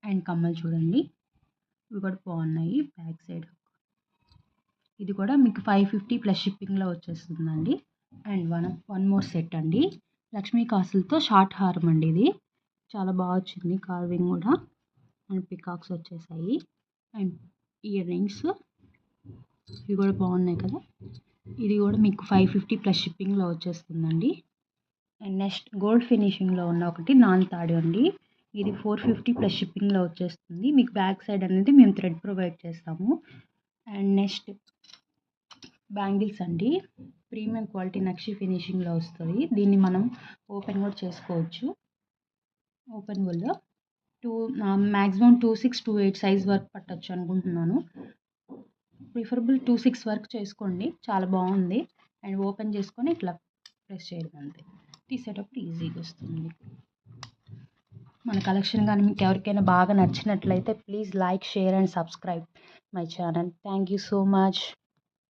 And కమ్మలు చూడండి, ఇవి కూడా బాగున్నాయి. బ్యాక్ సైడ్ ఇది కూడా మీకు 550 ప్లస్ షిప్పింగ్లో వచ్చేస్తుందండి. అండ్ వన్ మోర్ సెట్ అండి, లక్ష్మీ కాసులతో షార్ట్ హారం అండి. ఇది చాలా బాగా వచ్చింది, కార్వింగ్ కూడా. అండ్ పికాక్స్ వచ్చేసాయి. అండ్ ఇయర్ రింగ్స్ ఇవి కూడా బాగున్నాయి కదా. ఇది కూడా మీకు 550 ప్లస్ షిప్పింగ్లో వచ్చేస్తుందండి. అండ్ నెక్స్ట్ గోల్డ్ ఫినిషింగ్లో ఉన్న ఒకటి నాన్ తాడు అండి. ఇది 450 ప్లస్ షిప్పింగ్లో వచ్చేస్తుంది. మీకు బ్యాక్ సైడ్ అనేది మేము థ్రెడ్ ప్రొవైడ్ చేస్తాము. అండ్ నెక్స్ట్ బ్యాంగిల్స్ అండి, ప్రీమియం క్వాలిటీ నక్షి ఫినిషింగ్లో వస్తుంది. దీన్ని మనం ఓపెన్ కూడా చేసుకోవచ్చు. ఓపెన్ వల్ల మ్యాక్సిమం 26, 28 సైజ్ వరకు పట్టచ్చు అనుకుంటున్నాను. ప్రిఫరబుల్ 26 వరకు చేసుకోండి, చాలా బాగుంది. అండ్ ఓపెన్ చేసుకొని ఇట్లా ప్రెస్ చేయడం అంతే, తీసేటప్పుడు ఈజీగా వస్తుంది. మన కలెక్షన్ కానీ మీకు ఎవరికైనా బాగా నచ్చినట్లయితే please like, share and subscribe my channel. Thank you so much.